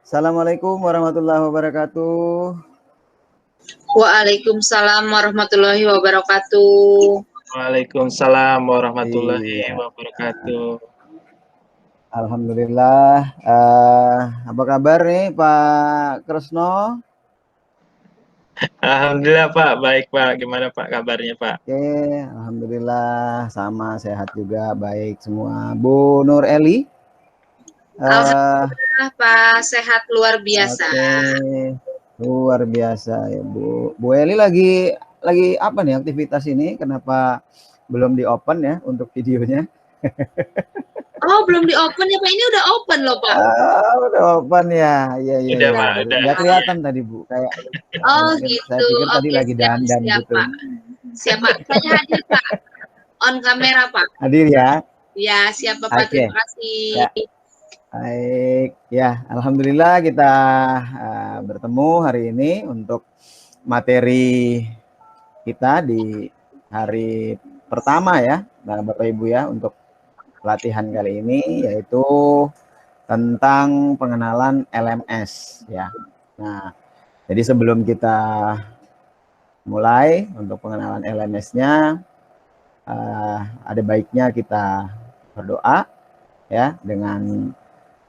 Assalamualaikum warahmatullahi wabarakatuh. Waalaikumsalam warahmatullahi wabarakatuh. Waalaikumsalam warahmatullahi Iya, wabarakatuh. alhamdulillah. Apa kabar nih Pak Kresno? Alhamdulillah Pak, baik Pak. Gimana Pak kabarnya Pak? Oke, alhamdulillah sama sehat juga, baik semua. Bu Nur Eli? Alhamdulillah Pak, sehat luar biasa. Oke, luar biasa ya Bu. Bu Eli lagi apa nih aktivitas ini? Kenapa belum di open ya untuk videonya? Oh, belum di open ya Pak? Ini udah open loh Pak. Udah open ya. Iya. Udah Pak, udah. Nggak kelihatan tadi Bu. Kayak Oh mungkin saya gitu. pikir tadi Oke, lagi dandan siap gitu. Pak. Siap Pak. Saya hadir Pak. On kamera Pak. Hadir ya. Ya, siap Bapak. Oke. Terima kasih. Ya. Baik. Ya, alhamdulillah kita bertemu hari ini untuk materi kita di hari pertama ya, Bapak Ibu ya, untuk pelatihan kali ini yaitu tentang pengenalan LMS ya. Nah, jadi sebelum kita mulai untuk pengenalan LMS-nya, ada baiknya kita berdoa ya dengan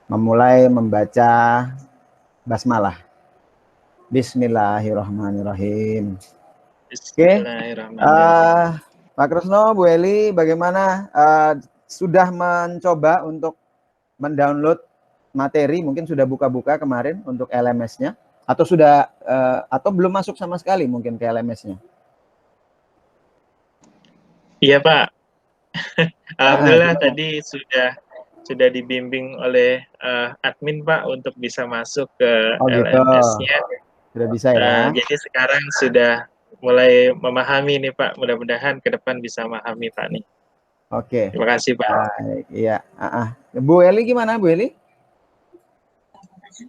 memulai membaca basmalah. Bismillahirrahmanirrahim. Oke, Pak Kresno, Bu Eli, bagaimana sudah mencoba untuk mendownload materi? Mungkin sudah buka-buka kemarin untuk LMS-nya, atau sudah atau belum masuk sama sekali mungkin ke LMS-nya? Iya Pak. Alhamdulillah tadi sudah dibimbing oleh admin Pak untuk bisa masuk ke LMS-nya. Sudah bisa ya. Jadi sekarang sudah mulai memahami nih Pak. Mudah-mudahan ke depan bisa memahami Pak nih. Oke. Terima kasih Pak. Baik, iya. Bu Eli gimana Bu Eli?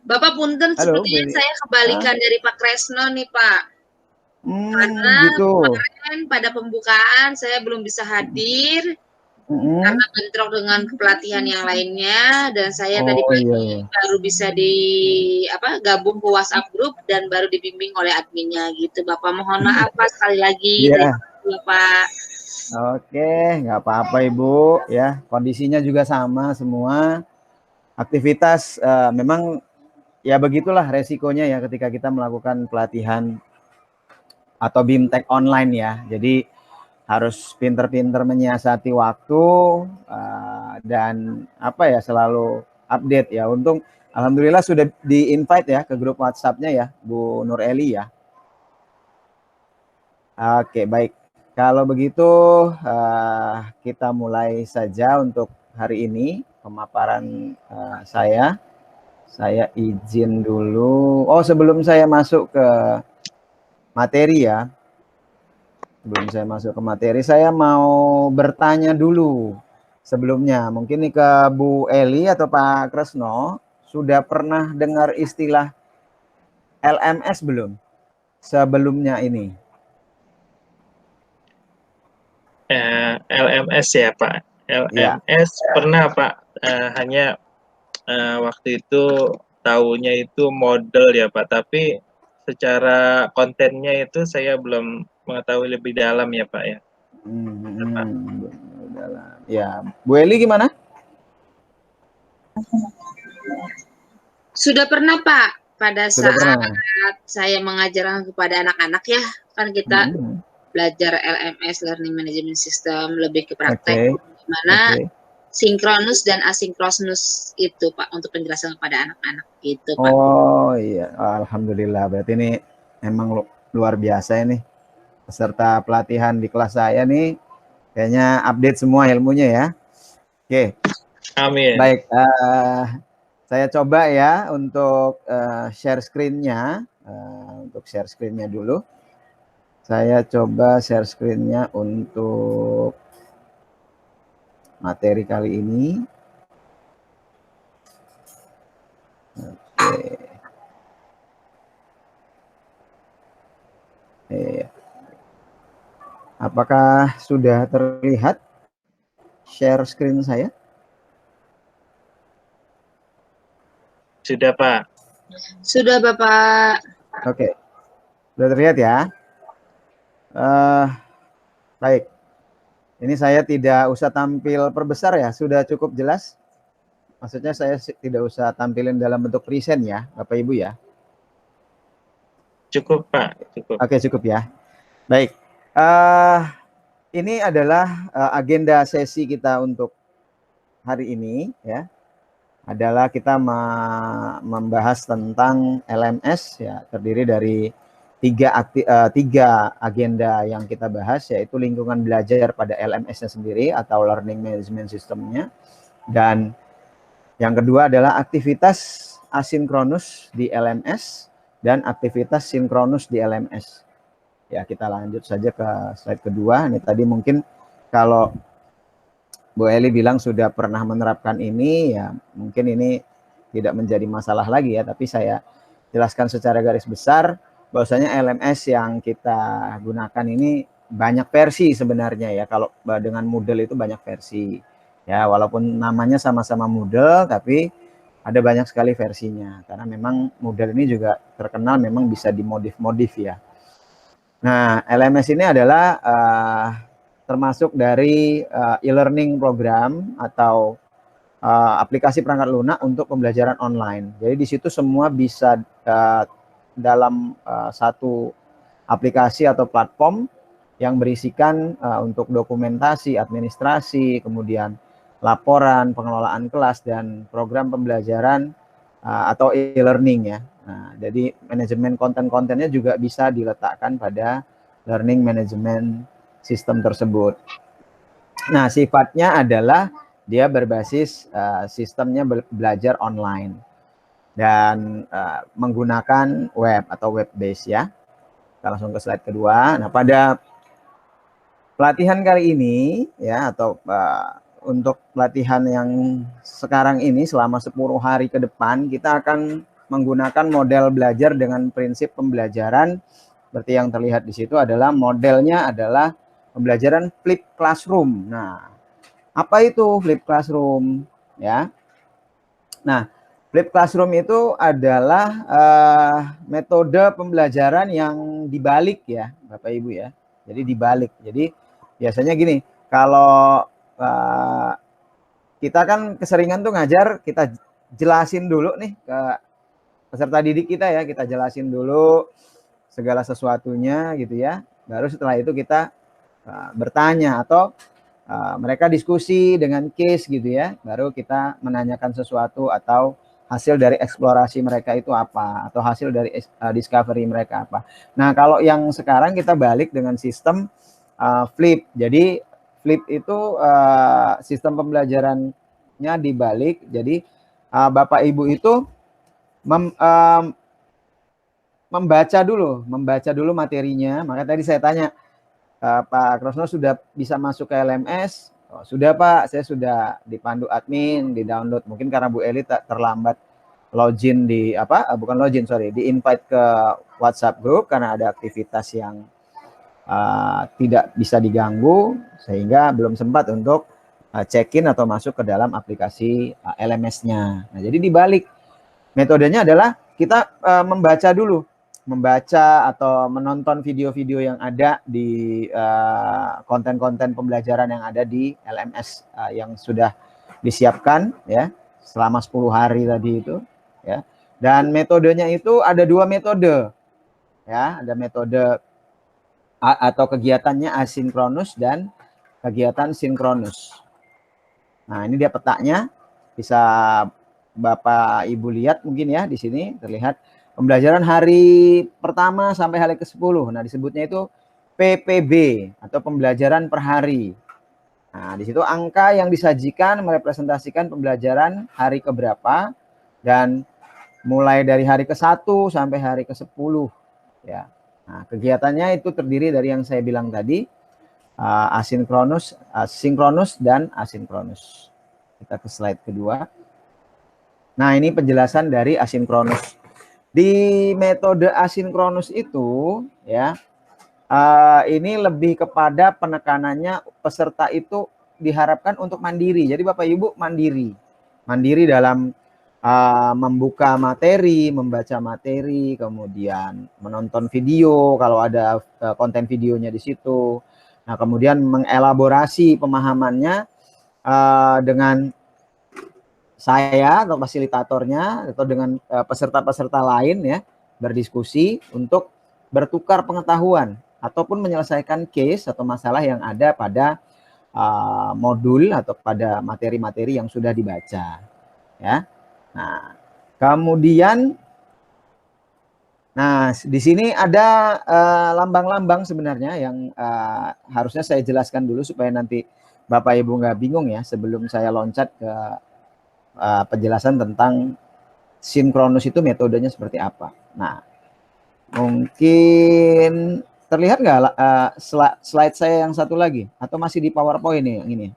Bapak punten, sepertinya saya kebalikan dari Pak Kresno nih Pak. Karena kemarin pada pembukaan saya belum bisa hadir. Karena bentrok dengan pelatihan yang lainnya, dan saya tadi pagi baru bisa gabung ke WhatsApp grup dan baru dibimbing oleh adminnya gitu. Bapak mohon maaf Pak sekali lagi. Terima kasih Pak. Oke, nggak apa-apa Ibu ya. Kondisinya juga sama semua. Aktivitas memang ya begitulah resikonya ya ketika kita melakukan pelatihan atau BIMTEK online ya. Jadi harus pinter-pinter menyiasati waktu dan selalu update ya. Untung alhamdulillah sudah di-invite ya ke grup WhatsApp-nya ya, Bu Nur Eli ya. Oke, baik. Kalau begitu kita mulai saja untuk hari ini pemaparan saya. Saya izin dulu. Oh, sebelum saya masuk ke materi ya. Sebelum saya masuk ke materi, saya mau bertanya dulu sebelumnya. Mungkin nih ke Bu Eli atau Pak Kresno, sudah pernah dengar istilah LMS belum sebelumnya ini? LMS ya Pak. LMS pernah Pak. Hanya waktu itu tahunya itu model ya Pak. Tapi secara kontennya itu saya belum mengetahui lebih dalam ya Pak ya. Ya, Bu Eli gimana? Sudah pernah Pak, pada saat saya mengajarkan kepada anak-anak ya, kan kita belajar LMS, Learning Management System, lebih ke praktek, dimana sinkronus dan asinkronus itu Pak, untuk penjelasan kepada anak-anak gitu Pak. Oh iya, alhamdulillah. Berarti ini emang luar biasa ini. Peserta pelatihan di kelas saya nih kayaknya update semua ilmunya ya. Oke. Amin. Baik, saya coba ya untuk share screen-nya. Untuk share screen-nya dulu. Saya coba share screen-nya untuk materi kali ini. Apakah sudah terlihat share screen saya? Sudah Pak. Sudah, Bapak. Oke, sudah terlihat ya. Baik, ini saya tidak usah tampil perbesar ya, sudah cukup jelas. Maksudnya saya tidak usah tampilin dalam bentuk present ya, Bapak Ibu ya. Cukup Pak, cukup. Oke, cukup ya. Baik, ini adalah agenda sesi kita untuk hari ini ya. Adalah kita membahas tentang LMS ya, terdiri dari tiga agenda yang kita bahas, yaitu lingkungan belajar pada LMS-nya sendiri atau Learning Management System-nya, dan yang kedua adalah aktivitas asinkronus di LMS dan aktivitas sinkronus di LMS. Ya, kita lanjut saja ke slide kedua. Ini tadi mungkin kalau Bu Eli bilang sudah pernah menerapkan ini, ya mungkin ini tidak menjadi masalah lagi ya, tapi saya jelaskan secara garis besar bahwasanya LMS yang kita gunakan ini banyak versi sebenarnya ya. Kalau dengan Moodle itu banyak versi ya, walaupun namanya sama-sama Moodle tapi ada banyak sekali versinya karena memang Moodle ini juga terkenal memang bisa dimodif-modif ya. Nah, LMS ini adalah termasuk dari e-learning program atau aplikasi perangkat lunak untuk pembelajaran online. Jadi di situ semua bisa dalam satu aplikasi atau platform yang berisikan untuk dokumentasi, administrasi, kemudian laporan, pengelolaan kelas, dan program pembelajaran atau e-learning ya. Nah, jadi manajemen konten-kontennya juga bisa diletakkan pada learning management sistem tersebut. Nah, sifatnya adalah dia berbasis sistemnya belajar online dan menggunakan web atau web base ya. Kita langsung ke slide kedua. Nah, pada pelatihan kali ini ya, atau untuk pelatihan yang sekarang ini selama 10 hari ke depan, kita akan menggunakan model belajar dengan prinsip pembelajaran seperti yang terlihat di situ adalah modelnya adalah pembelajaran flip classroom. Nah, apa itu flip classroom ya? Nah, flip classroom itu adalah metode pembelajaran yang dibalik ya, Bapak Ibu ya. Jadi dibalik. Jadi biasanya gini, kalau kita kan keseringan tuh ngajar, kita jelasin dulu nih ke peserta didik kita ya, kita jelasin dulu segala sesuatunya gitu ya. Baru setelah itu kita bertanya atau mereka diskusi dengan case gitu ya, baru kita menanyakan sesuatu atau hasil dari eksplorasi mereka itu apa, atau hasil dari discovery mereka apa. Nah, kalau yang sekarang kita balik dengan sistem flip. Jadi flip itu sistem pembelajarannya dibalik. Jadi Bapak Ibu itu membaca dulu materinya. Maka tadi saya tanya, Pak Krosno sudah bisa masuk ke LMS? Oh, sudah Pak, saya sudah dipandu admin, di download. Mungkin karena Bu Eli terlambat login di bukan login, sorry, di invite ke WhatsApp group karena ada aktivitas yang tidak bisa diganggu sehingga belum sempat untuk check-in atau masuk ke dalam aplikasi LMS-nya. Nah, jadi dibalik metodenya adalah kita membaca dulu. Membaca atau menonton video-video yang ada di konten-konten pembelajaran yang ada di LMS yang sudah disiapkan ya selama 10 hari tadi itu ya. Dan metodenya itu ada 2 metode ya, ada metode atau kegiatannya asinkronus dan kegiatan sinkronus. Nah, ini dia petanya, bisa Bapak Ibu lihat mungkin ya, di sini terlihat pembelajaran hari pertama sampai hari ke-10. Nah, disebutnya itu PPB atau pembelajaran per hari. Nah, di situ angka yang disajikan merepresentasikan pembelajaran hari keberapa dan mulai dari hari ke-1 sampai hari ke-10 ya. Nah, kegiatannya itu terdiri dari yang saya bilang tadi, asinkronus, sinkronus dan asinkronus. Kita ke slide kedua. Nah, ini penjelasan dari asinkronus. Di metode asinkronus itu ya, ini lebih kepada penekanannya peserta itu diharapkan untuk mandiri. Jadi Bapak Ibu mandiri dalam membuka materi, membaca materi, kemudian menonton video kalau ada konten videonya di situ. Nah, kemudian mengelaborasi pemahamannya dengan saya atau fasilitatornya atau dengan peserta-peserta lain ya, berdiskusi untuk bertukar pengetahuan ataupun menyelesaikan case atau masalah yang ada pada modul atau pada materi-materi yang sudah dibaca ya. Nah, kemudian di sini ada lambang-lambang sebenarnya yang harusnya saya jelaskan dulu supaya nanti Bapak Ibu nggak bingung ya sebelum saya loncat ke penjelasan tentang sinkronus itu metodenya seperti apa. Nah, mungkin terlihat nggak slide saya yang satu lagi atau masih di PowerPoint nih yang ini?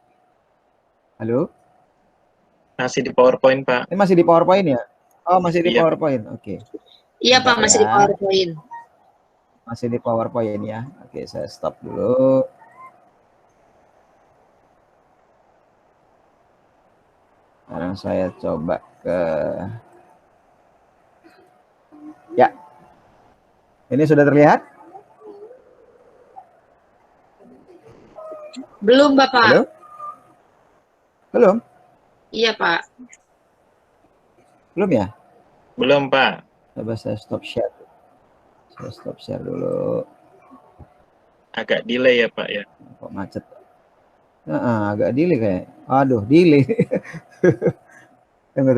Halo? Masih di PowerPoint, Pak. Ini masih di PowerPoint ya? Oh, masih di PowerPoint. Oke. Iya, Pak, masih di PowerPoint. Masih di PowerPoint ya. Oke, saya stop dulu. Sekarang saya coba ke ya. Ini sudah terlihat? Belum, Bapak. Halo? Belum? Iya, Pak. Belum ya? Belum, Pak. Coba saya stop share. Saya stop share dulu. Agak delay ya, Pak ya. Kok macet? Agak delay kayak. Aduh, delay. Tunggu.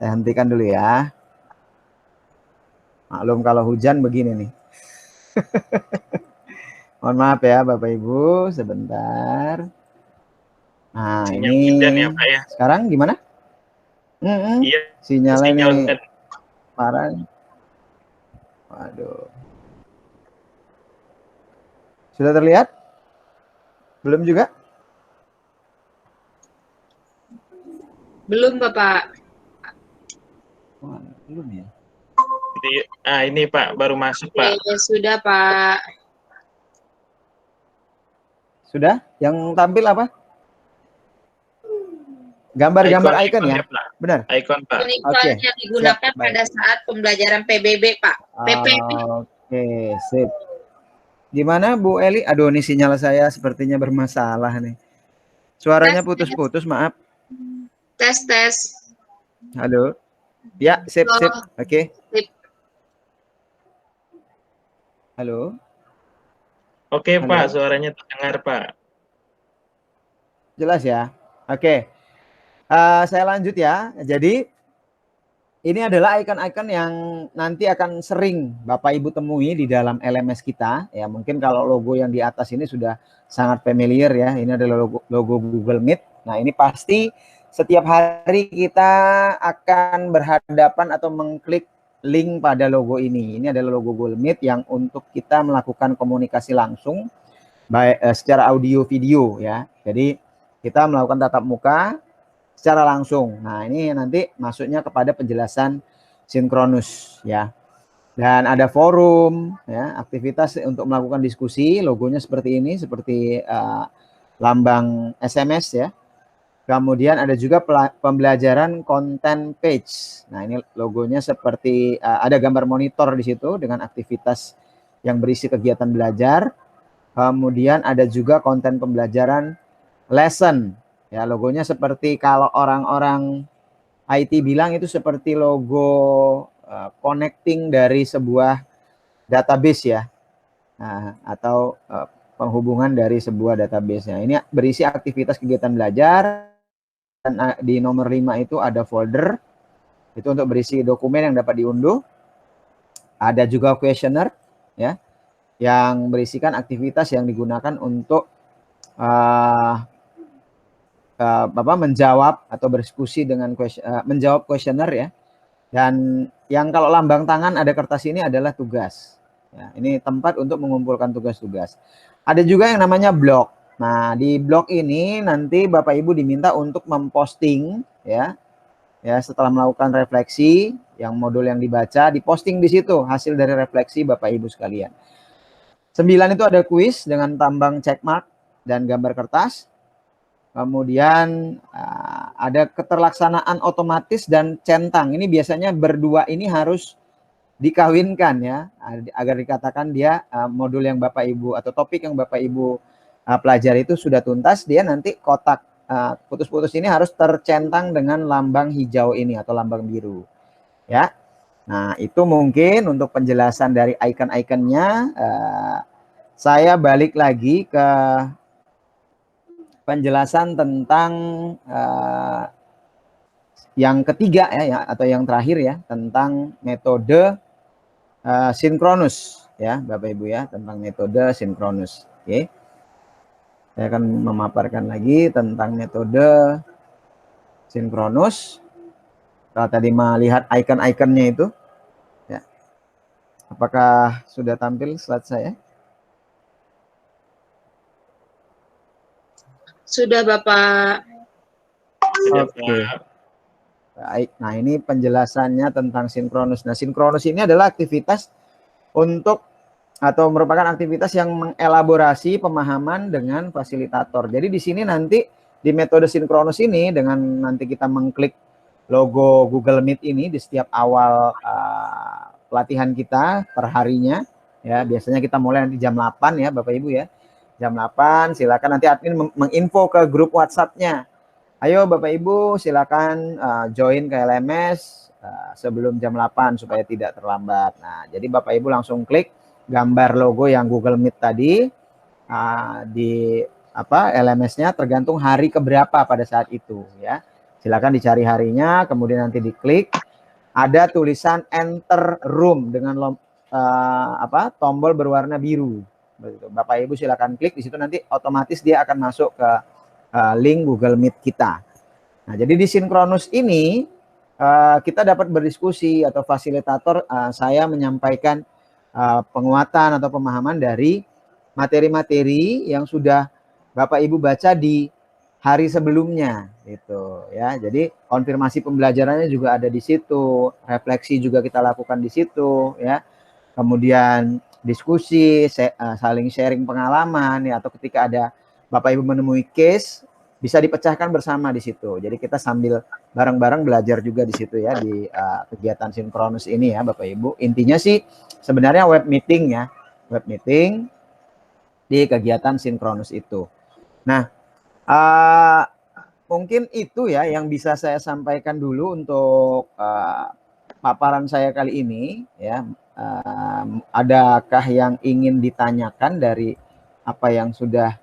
Saya hentikan dulu ya. Maklum kalau hujan begini nih. Mohon maaf ya Bapak Ibu, sebentar. Nah, sinyal ini ya, Pak, ya. Sekarang gimana? Iya, sinyalnya ini parah. Waduh. Sudah terlihat? Belum juga? Belum, Bapak. Wah, belum ya? Ini Pak, baru masuk, Pak. Oke, sudah, Pak. Sudah? Yang tampil apa? Gambar-gambar icon ya? Benar? Icon, Pak. Oke. Yang digunakan pada saat pembelajaran PBB, Pak. Oke, sip. Gimana Bu Eli? Aduh, ini sinyal saya sepertinya bermasalah nih. Suaranya putus-putus, maaf. Tes. Halo. Ya, sip. Oke. Sip. Halo. Oke, Pak, suaranya terdengar, Pak. Jelas ya? Oke. Saya lanjut ya. Jadi ini adalah icon-icon yang nanti akan sering Bapak Ibu temui di dalam LMS kita. Ya, mungkin kalau logo yang di atas ini sudah sangat familiar ya. Ini adalah logo Google Meet. Nah, ini pasti setiap hari kita akan berhadapan atau mengklik link pada logo ini. Ini adalah logo Google Meet yang untuk kita melakukan komunikasi langsung baik secara audio video ya. Jadi kita melakukan tatap muka secara langsung. Nah, ini nanti masuknya kepada penjelasan sinkronus ya. Dan ada forum ya, aktivitas untuk melakukan diskusi, logonya seperti ini, seperti lambang SMS ya. Kemudian ada juga pembelajaran content page. Nah, ini logonya seperti ada gambar monitor di situ dengan aktivitas yang berisi kegiatan belajar. Kemudian ada juga konten pembelajaran lesson. Ya, logonya seperti kalau orang-orang IT bilang itu seperti logo connecting dari sebuah database ya. Nah, atau penghubungan dari sebuah database. Nah, ini berisi aktivitas kegiatan belajar. Dan di nomor 5 itu ada folder, itu untuk berisi dokumen yang dapat diunduh. Ada juga questionnaire ya, yang berisikan aktivitas yang digunakan untuk menjawab atau berdiskusi dengan menjawab questionnaire ya. Dan yang kalau lambang tangan ada kertas ini adalah tugas. Ya, ini tempat untuk mengumpulkan tugas-tugas. Ada juga yang namanya blog. Nah, di blog ini nanti Bapak Ibu diminta untuk memposting ya setelah melakukan refleksi yang modul yang dibaca, diposting di situ hasil dari refleksi Bapak Ibu sekalian. 9 itu ada kuis dengan tambang checkmark dan gambar kertas. Kemudian ada keterlaksanaan otomatis dan centang. Ini biasanya berdua ini harus dikawinkan ya, agar dikatakan dia modul yang Bapak Ibu atau topik yang Bapak Ibu pelajari itu sudah tuntas. Dia nanti kotak putus-putus ini harus tercentang dengan lambang hijau ini atau lambang biru ya. Nah, itu mungkin untuk penjelasan dari icon-iconnya. Saya balik lagi ke penjelasan tentang yang ketiga ya, atau yang terakhir ya, tentang metode sinkronus ya, Bapak Ibu ya, tentang metode sinkronus. Oke. Saya akan memaparkan lagi tentang metode sinkronus. Kalau tadi melihat icon-iconnya itu, ya. Apakah sudah tampil slide saya? Sudah, Bapak. Oke. Baik. Nah, ini penjelasannya tentang sinkronus. Nah, sinkronus ini adalah aktivitas untuk atau merupakan aktivitas yang mengelaborasi pemahaman dengan fasilitator. Jadi di sini nanti di metode sinkronus ini dengan nanti kita mengklik logo Google Meet ini di setiap awal pelatihan kita per harinya ya, biasanya kita mulai nanti jam 8 ya Bapak Ibu ya. Jam 8 silakan nanti admin menginfo ke grup WhatsApp-nya. Ayo Bapak Ibu silakan join ke LMS sebelum jam 8 supaya tidak terlambat. Nah, jadi Bapak Ibu langsung klik gambar logo yang Google Meet tadi di LMS-nya tergantung hari keberapa pada saat itu ya. Silakan dicari harinya, kemudian nanti diklik. Ada tulisan Enter Room dengan tombol berwarna biru. Bapak Ibu silakan klik di situ, nanti otomatis dia akan masuk ke link Google Meet kita. Nah, jadi di sinkronus ini kita dapat berdiskusi atau fasilitator saya menyampaikan penguatan atau pemahaman dari materi-materi yang sudah Bapak Ibu baca di hari sebelumnya gitu ya. Jadi konfirmasi pembelajarannya juga ada di situ, refleksi juga kita lakukan di situ ya. Kemudian diskusi, saling sharing pengalaman ya, atau ketika ada Bapak Ibu menemui case bisa dipecahkan bersama di situ. Jadi kita sambil bareng-bareng belajar juga di situ ya di kegiatan sinkronus ini ya Bapak Ibu. Intinya sih sebenarnya web meeting ya, web meeting di kegiatan sinkronus itu. Nah, mungkin itu ya yang bisa saya sampaikan dulu untuk paparan saya kali ini ya. Adakah yang ingin ditanyakan dari apa yang sudah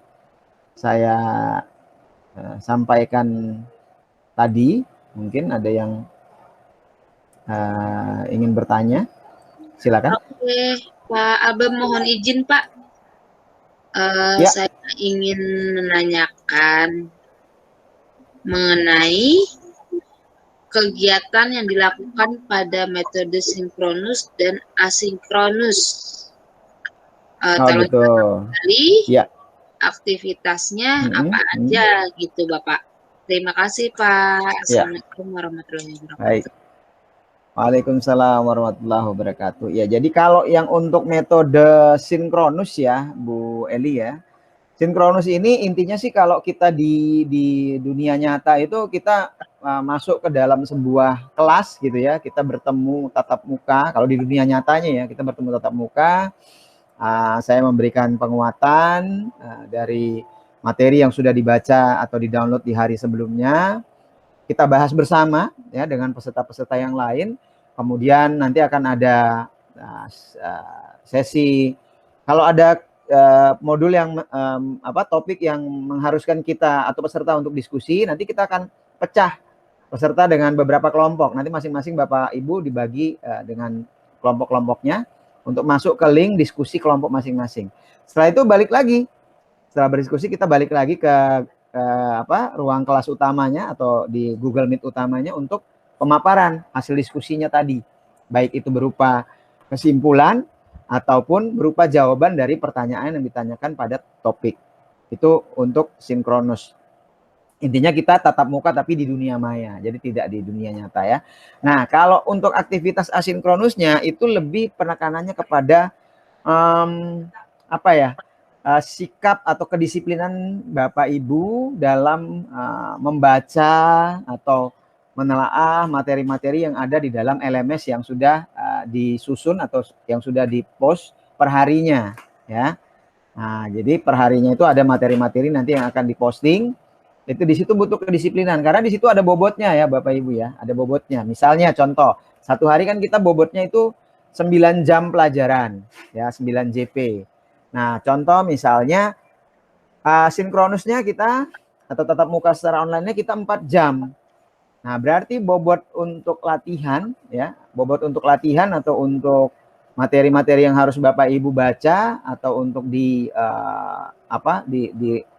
saya sampaikan tadi? Mungkin ada yang ingin bertanya, silakan. Oke, Pak Abam mohon izin Pak. Ya. Saya ingin menanyakan mengenai kegiatan yang dilakukan pada metode sinkronus dan asinkronus. Betul. Kembali ya. Aktivitasnya apa aja gitu Bapak. Terima kasih Pak. Assalamualaikum warahmatullahi wabarakatuh. Baik. Waalaikumsalam warahmatullahi wabarakatuh. Ya, jadi kalau yang untuk metode sinkronus ya, Bu Eli ya. Sinkronus ini intinya sih kalau kita di dunia nyata itu kita masuk ke dalam sebuah kelas gitu ya. Kita bertemu tatap muka. Kalau di dunia nyatanya ya, kita bertemu tatap muka. Saya memberikan penguatan dari materi yang sudah dibaca atau di-download di hari sebelumnya. Kita bahas bersama ya dengan peserta-peserta yang lain. Kemudian nanti akan ada sesi, kalau ada modul yang topik yang mengharuskan kita atau peserta untuk diskusi, nanti kita akan pecah peserta dengan beberapa kelompok. Nanti masing-masing Bapak Ibu dibagi dengan kelompok-kelompoknya untuk masuk ke link diskusi kelompok masing-masing. Setelah itu balik lagi. Setelah berdiskusi kita balik lagi ke ruang kelas utamanya atau di Google Meet utamanya untuk pemaparan hasil diskusinya tadi. Baik itu berupa kesimpulan ataupun berupa jawaban dari pertanyaan yang ditanyakan pada topik. Itu untuk sinkronus. Intinya kita tatap muka tapi di dunia maya, jadi tidak di dunia nyata ya. Nah, kalau untuk aktivitas asinkronusnya itu lebih penekanannya kepada sikap atau kedisiplinan Bapak Ibu dalam membaca atau menelaah materi-materi yang ada di dalam LMS yang sudah disusun atau yang sudah dipost perharinya, ya. Nah, jadi perharinya itu ada materi-materi nanti yang akan diposting. Itu di situ butuh kedisiplinan karena di situ ada bobotnya ya Bapak Ibu ya, ada bobotnya. Misalnya contoh, satu hari kan kita bobotnya itu 9 jam pelajaran, ya 9 JP. Nah, contoh misalnya sinkronusnya kita atau tatap muka secara online-nya kita 4 jam. Nah, berarti bobot untuk latihan ya, bobot untuk latihan atau untuk materi-materi yang harus Bapak Ibu baca atau untuk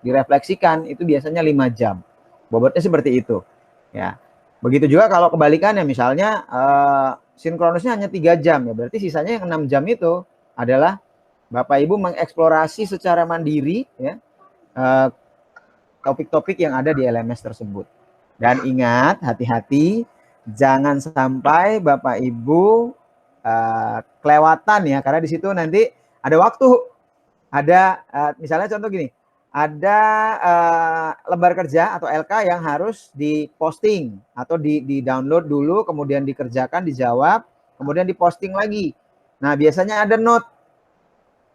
direfleksikan itu biasanya 5 jam. Bobotnya seperti itu. Ya. Begitu juga kalau kebalikannya misalnya sinkronusnya hanya 3 jam ya, berarti sisanya yang 6 jam itu adalah Bapak Ibu mengeksplorasi secara mandiri ya topik-topik yang ada di LMS tersebut. Dan ingat, hati-hati jangan sampai Bapak Ibu kelewatan ya, karena di situ nanti ada waktu, ada misalnya contoh gini, ada lembar kerja atau LK yang harus diposting atau di-download dulu, kemudian dikerjakan, dijawab, kemudian diposting lagi. Nah, biasanya ada note.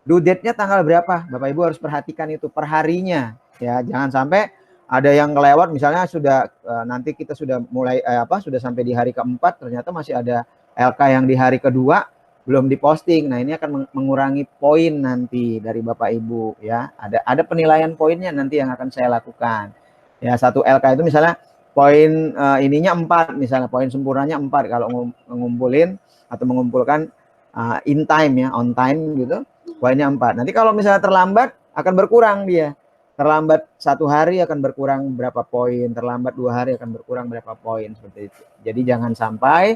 Due date-nya tanggal berapa? Bapak Ibu harus perhatikan itu perharinya ya, jangan sampai ada yang kelewat misalnya sudah nanti kita sudah mulai sudah sampai di hari keempat ternyata masih ada LK yang di hari kedua belum diposting. Nah, ini akan mengurangi poin nanti dari Bapak Ibu ya. Ada penilaian poinnya nanti yang akan saya lakukan. Ya, satu LK itu misalnya poin ininya 4 misalnya, poin sempurnanya 4 kalau ngumpulin atau mengumpulkan in time ya, on time gitu. Poinnya 4. Nanti kalau misalnya terlambat akan berkurang dia. Terlambat 1 hari akan berkurang berapa poin, terlambat 2 hari akan berkurang berapa poin seperti itu. Jadi jangan sampai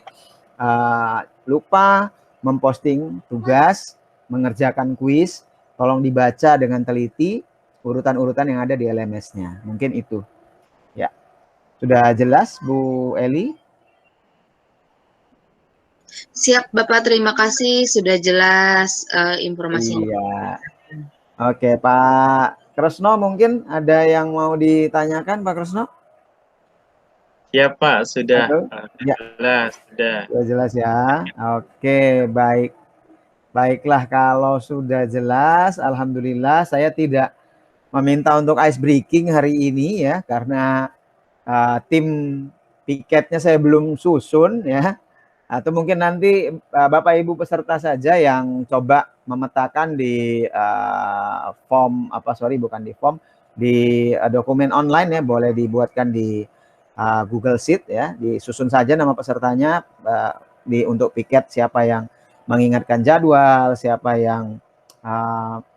lupa memposting tugas, mengerjakan kuis, tolong dibaca dengan teliti urutan-urutan yang ada di LMS-nya. Mungkin itu. Ya. Sudah jelas Bu Eli? Siap Bapak, terima kasih sudah jelas informasinya. Iya. Oke, Pak Kresno mungkin ada yang mau ditanyakan Pak Kresno? Ya Pak, sudah ya. Jelas, sudah. Sudah jelas ya. Oke, baik. Baiklah kalau sudah jelas, alhamdulillah saya tidak meminta untuk ice breaking hari ini ya, karena tim piketnya saya belum susun ya. Atau mungkin nanti Bapak Ibu peserta saja yang coba memetakan di form di dokumen online ya, boleh dibuatkan di Google Sheet ya, disusun saja nama pesertanya untuk piket, siapa yang mengingatkan jadwal, siapa yang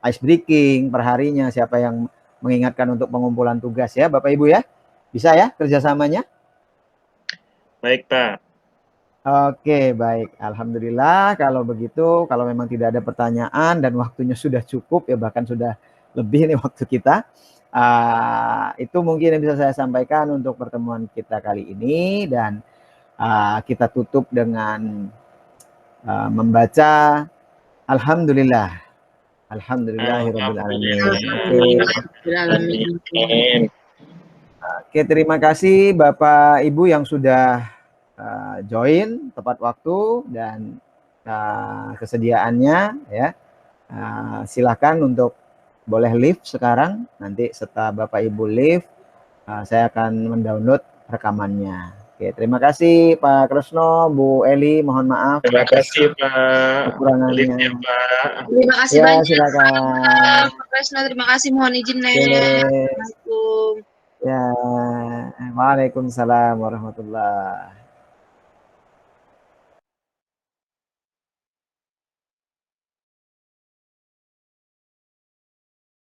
ice breaking perharinya, siapa yang mengingatkan untuk pengumpulan tugas ya Bapak Ibu ya. Bisa ya kerjasamanya? Baik Pak. Oke, baik. Alhamdulillah kalau begitu, kalau memang tidak ada pertanyaan dan waktunya sudah cukup ya, bahkan sudah lebih nih waktu kita. Itu mungkin yang bisa saya sampaikan untuk pertemuan kita kali ini, dan kita tutup dengan membaca Alhamdulillah. Alhamdulillahirabbil alamin. Oke, terima kasih Bapak Ibu yang sudah join tepat waktu dan kesediaannya ya. Silakan untuk boleh leave sekarang, nanti setelah Bapak Ibu leave saya akan mendownload rekamannya. Oke, terima kasih Pak Kresno, Bu Eli, mohon maaf. Terima kasih Pak. Kekurangannya. Pak. Terima kasih ya, banyak. Silakan. Pak Kresno, terima kasih, mohon izin Assalamualaikum. Ya, waalaikumsalam warahmatullahi.